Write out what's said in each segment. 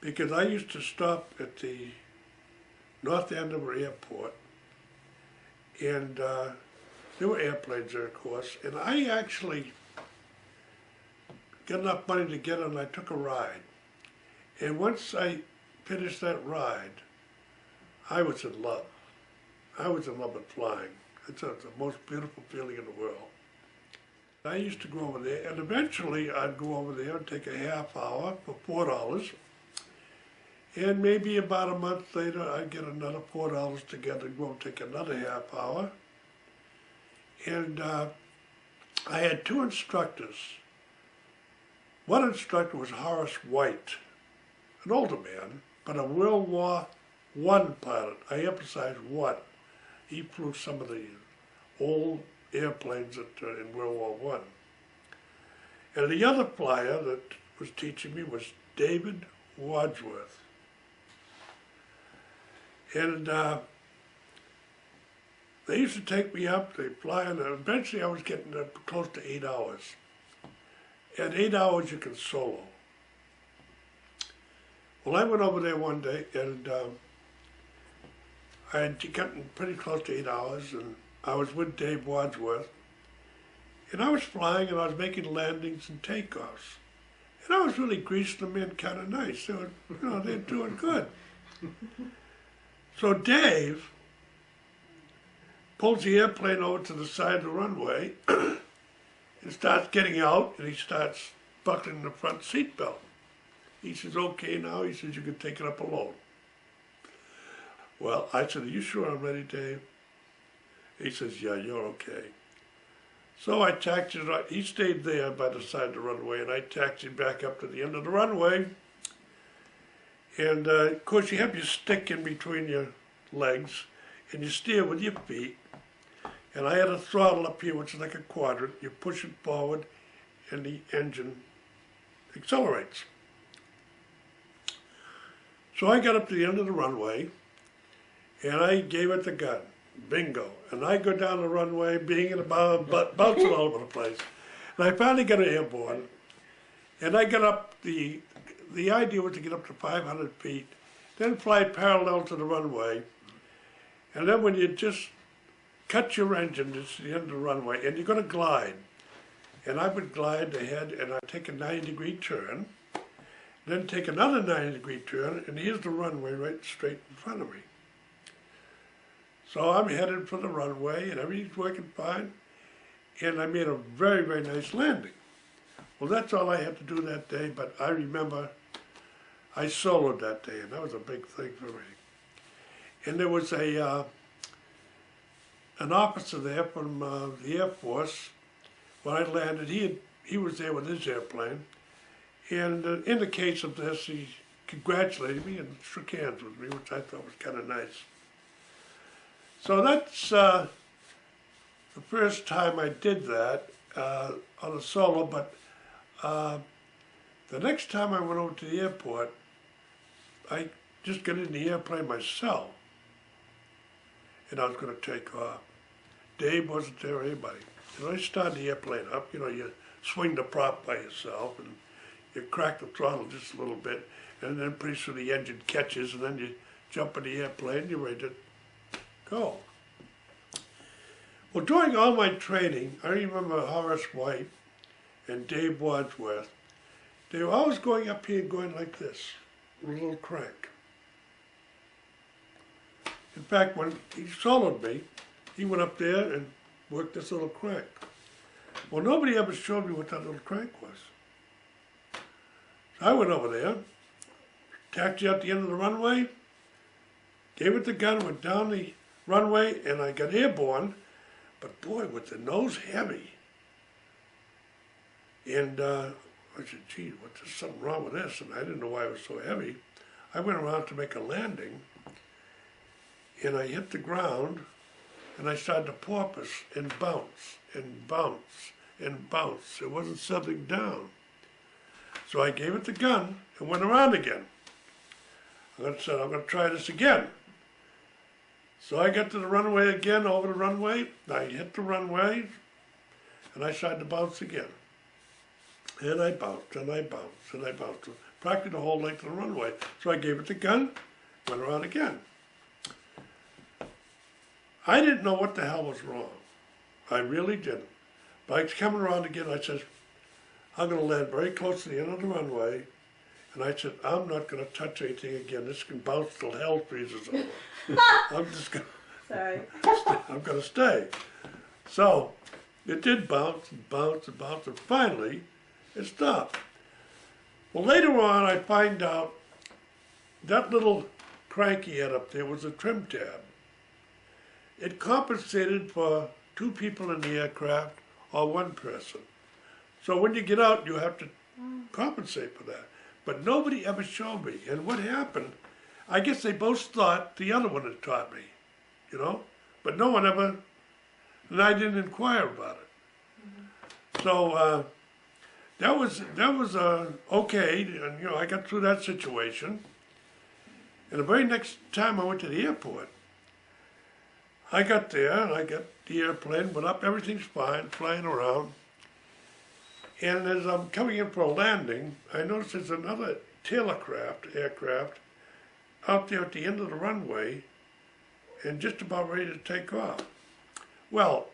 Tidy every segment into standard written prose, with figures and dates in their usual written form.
because I used to stop at the north end of an airport, and there were airplanes there, of course, and I actually got enough money to get on, and I took a ride. And once I finished that ride, I was in love. I was in love with flying. It's the most beautiful feeling in the world. I used to go over there, and eventually I'd go over there and take a half hour for $4. And maybe about a month later, I'd get another $4 together and go and take another half hour. And I had two instructors. One instructor was Horace White, an older man, but a World War I pilot. I emphasize one. He flew some of the old airplanes in World War I. And the other flyer that was teaching me was David Wadsworth. And they used to take me up, they'd fly, and eventually I was getting close to 8 hours. At 8 hours you can solo. Well, I went over there one day, and I had gotten pretty close to 8 hours, and I was with Dave Wadsworth, and I was flying, and I was making landings and takeoffs. And I was really greasing them in kind of nice. They were, they're doing good. So Dave pulls the airplane over to the side of the runway and starts getting out, and he starts buckling the front seat belt. He says, okay now, he says, you can take it up alone. Well, I said, are you sure I'm ready, Dave? He says, yeah, you're okay. So I taxied, he stayed there by the side of the runway, and I taxied back up to the end of the runway. And of course, you have your stick in between your legs, and you steer with your feet. And I had a throttle up here, which is like a quadrant. You push it forward, and the engine accelerates. So I got up to the end of the runway, and I gave it the gun. Bingo. And I go down the runway, being in a bouncing all over the place. And I finally got airborne, and I got up, the idea was to get up to 500 feet, then fly parallel to the runway, and then when you just cut your engine, it's the end of the runway, and you're going to glide. And I would glide ahead, and I'd take a 90-degree turn, then take another 90-degree turn, and here's the runway right straight in front of me. So I'm headed for the runway, and everything's working fine, and I made a very, very nice landing. Well, that's all I had to do that day, but I remember I soloed that day, and that was a big thing for me. And there was an officer there from the Air Force. When I landed, he was there with his airplane, and in the case of this, he congratulated me and shook hands with me, which I thought was kind of nice. So that's the first time I did that on a solo, but the next time I went over to the airport, I just got in the airplane myself, and I was going to take off. Dave wasn't there or anybody. And I started the airplane up, you swing the prop by yourself, and you crack the throttle just a little bit, and then pretty soon the engine catches, and then you jump in the airplane, you're ready to go. Well, during all my training, I remember Horace White and Dave Wadsworth. They were always going up here and going like this, with a little crank. In fact, when he soloed me, he went up there and worked this little crank. Well, nobody ever showed me what that little crank was. So I went over there, taxied out the end of the runway, gave it the gun, went down the runway, and I got airborne, but boy, with the nose heavy. And I said, gee, there's something wrong with this, and I didn't know why it was so heavy. I went around to make a landing, and I hit the ground, and I started to porpoise and bounce, and bounce, and bounce. It wasn't settling down. So I gave it the gun and went around again. I said, I'm going to try this again. So I got to the runway again, over the runway. I hit the runway, and I started to bounce again. And I bounced, and I bounced, and I bounced. practically the whole length of the runway. So I gave it the gun, went around again. I didn't know what the hell was wrong. I really didn't. But I was coming around again, I said, I'm going to land very close to the end of the runway. And I said, I'm not going to touch anything again. This can bounce till hell freezes over. I'm just going I'm going to stay. So it did bounce and bounce and bounce, and finally it stopped. Well, later on, I find out that little crank he had up there was a trim tab. It compensated for 2 people in the aircraft or 1 person. So when you get out, you have to compensate for that. But nobody ever showed me. And what happened, I guess they both thought the other one had taught me, you know? But no one ever, and I didn't inquire about it. So that was okay, and you know, I got through that situation. And the very next time I went to the airport, I got there, and I got the airplane, went up, everything's fine, flying around. And as I'm coming in for a landing, I noticed there's another aircraft, out there at the end of the runway, and just about ready to take off. Well,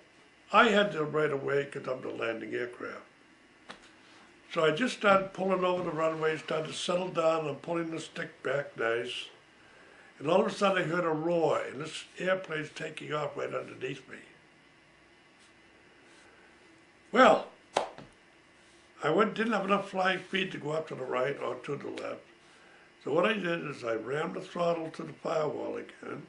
I had to right away because I'm the landing aircraft. So I just started pulling over the runway, started to settle down, and I'm pulling the stick back nice. And all of a sudden I heard a roar, and this airplane's taking off right underneath me. Well, I didn't have enough flying speed to go up to the right or to the left. So what I did is I rammed the throttle to the firewall again,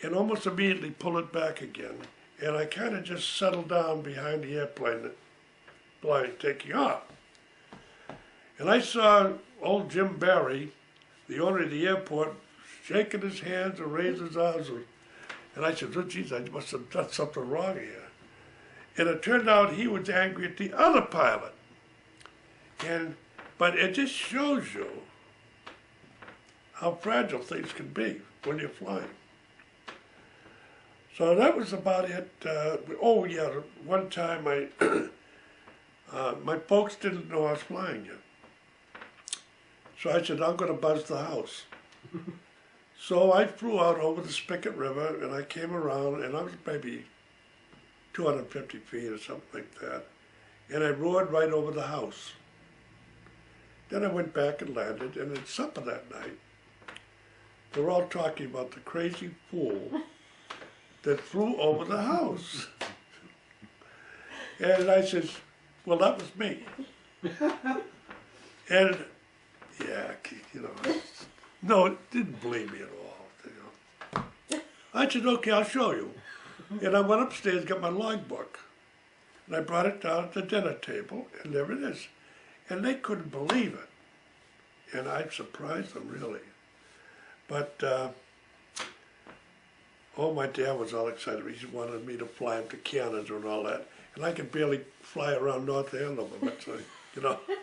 and almost immediately pulled it back again. And I kind of just settled down behind the airplane taking off. And I saw old Jim Barry, the owner of the airport, shaking his hands and raising his arms. And I said, oh, geez, I must have done something wrong here. And it turned out he was angry at the other pilot. But it just shows you how fragile things can be when you're flying. So that was about it. Oh yeah, one time my folks didn't know I was flying yet. So I said, I'm going to buzz the house. So I flew out over the Spigot River, and I came around, and I was maybe 250 feet or something like that. And I roared right over the house. Then I went back and landed, and at supper that night, they were all talking about the crazy fool that flew over the house. And I said, well, that was me. And yeah, you know, no, it didn't believe me at all. You know. I said, okay, I'll show you. And I went upstairs, got my logbook, and I brought it down at the dinner table, and there it is. And they couldn't believe it. And I surprised them, really. But, oh, my dad was all excited. He wanted me to fly him to Canada and all that. And I could barely fly around North Andover, but, you know.